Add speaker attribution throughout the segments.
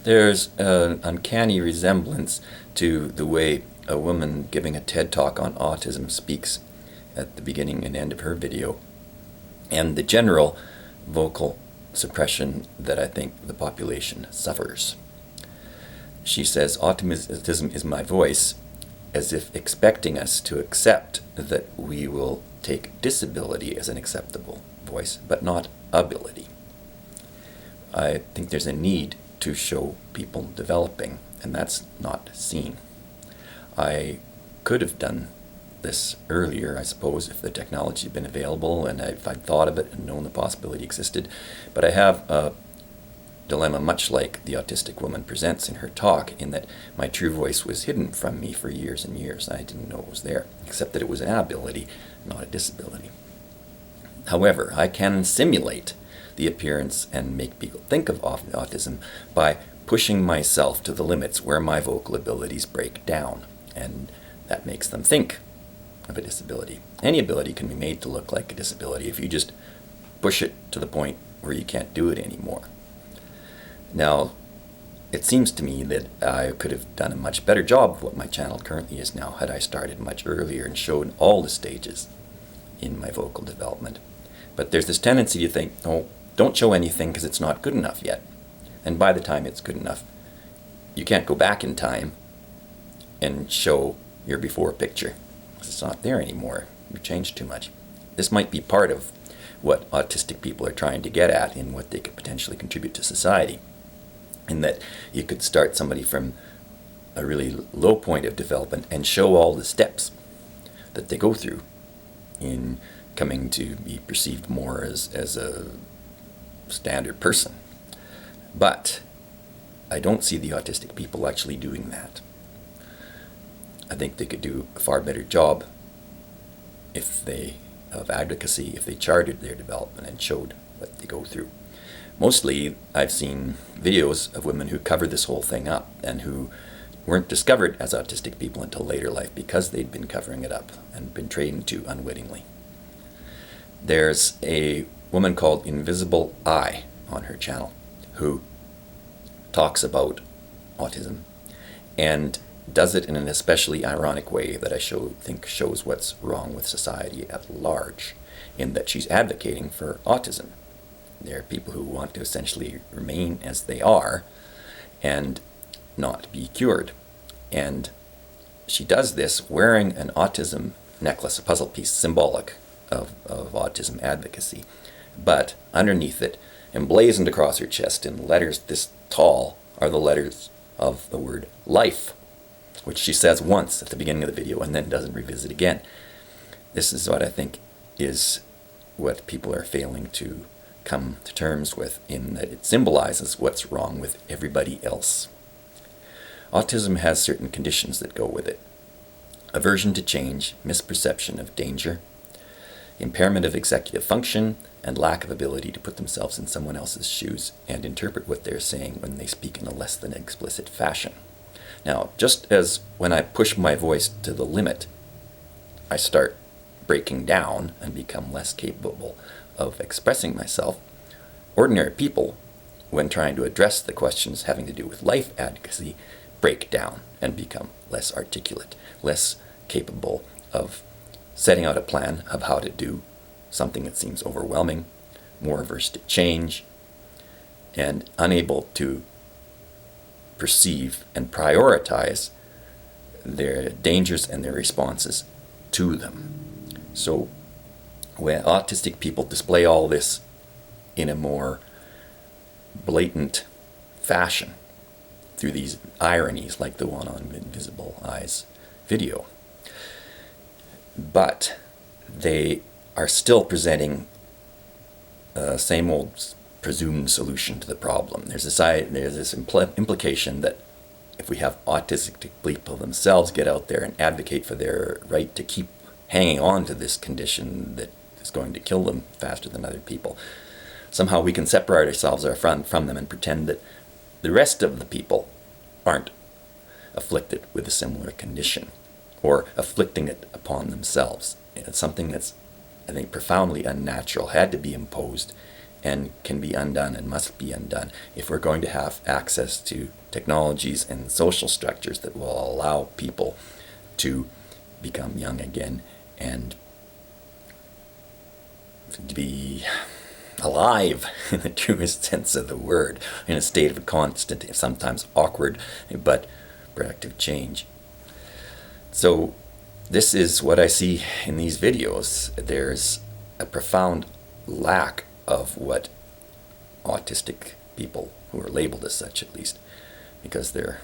Speaker 1: There's an uncanny resemblance to the way a woman giving a TED Talk on autism speaks at the beginning and end of her video, and the general vocal suppression that I think the population suffers. She says, "Autism is my voice," as if expecting us to accept that we will take disability as an acceptable voice, but not ability. I think there's a need to show people developing, and that's not seen. I could have done this earlier, I suppose, if the technology had been available and if I'd thought of it and known the possibility existed, but I have a dilemma much like the autistic woman presents in her talk, in that my true voice was hidden from me for years and years. I didn't know it was there, except that it was an ability, not a disability. However, I can simulate the appearance and make people think of autism by pushing myself to the limits where my vocal abilities break down, and that makes them think of a disability. Any ability can be made to look like a disability if you just push it to the point where you can't do it anymore. Now, it seems to me that I could have done a much better job of what my channel currently is now had I started much earlier and showed all the stages in my vocal development. But there's this tendency to think, oh, don't show anything because it's not good enough yet. And by the time it's good enough, you can't go back in time and show your before picture. It's not there anymore. You've changed too much. This might be part of what autistic people are trying to get at in what they could potentially contribute to society. In that you could start somebody from a really low point of development and show all the steps that they go through in coming to be perceived more as a standard person. But I don't see the autistic people actually doing that. I think they could do a far better job of advocacy if they charted their development and showed what they go through. Mostly, I've seen videos of women who cover this whole thing up and who weren't discovered as autistic people until later life because they'd been covering it up and been trained to unwittingly. There's a woman called Invisible Eye on her channel who talks about autism and does it in an especially ironic way that I think shows what's wrong with society at large, in that she's advocating for autism. There are people who want to essentially remain as they are and not be cured. And she does this wearing an autism necklace, a puzzle piece symbolic of autism advocacy. But underneath it, emblazoned across her chest in letters this tall, are the letters of the word life, which she says once at the beginning of the video and then doesn't revisit again. This is what I think is what people are failing to come to terms with, in that it symbolizes what's wrong with everybody else. Autism has certain conditions that go with it: aversion to change, misperception of danger, impairment of executive function, and lack of ability to put themselves in someone else's shoes and interpret what they're saying when they speak in a less than explicit fashion. Now, just as when I push my voice to the limit, I start breaking down and become less capable of expressing myself, ordinary people, when trying to address the questions having to do with life advocacy, break down and become less articulate, less capable of setting out a plan of how to do something that seems overwhelming, more averse to change, and unable to perceive and prioritize their dangers and their responses to them. So when autistic people display all this in a more blatant fashion through these ironies like the one on Invisible Eye's video, but they are still presenting the same old presumed solution to the problem. There's this implication that if we have autistic people themselves get out there and advocate for their right to keep hanging on to this condition that is going to kill them faster than other people, somehow we can separate ourselves from them and pretend that the rest of the people aren't afflicted with a similar condition or afflicting it upon themselves. It's something that's, I think, profoundly unnatural, had to be imposed, and can be undone and must be undone if we're going to have access to technologies and social structures that will allow people to become young again and to be alive in the truest sense of the word, in a state of constant, sometimes awkward, but productive change. So this is what I see in these videos. There's a profound lack of what autistic people, who are labeled as such at least, because they're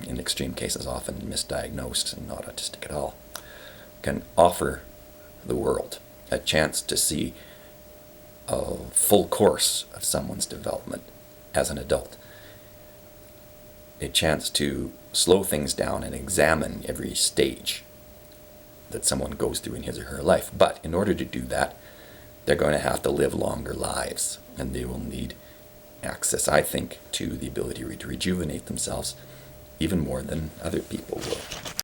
Speaker 1: in extreme cases often misdiagnosed and not autistic at all, can offer the world a chance to see a full course of someone's development as an adult, a chance to slow things down and examine every stage that someone goes through in his or her life. But in order to do that, they're going to have to live longer lives, and they will need access, I think, to the ability to rejuvenate themselves even more than other people will.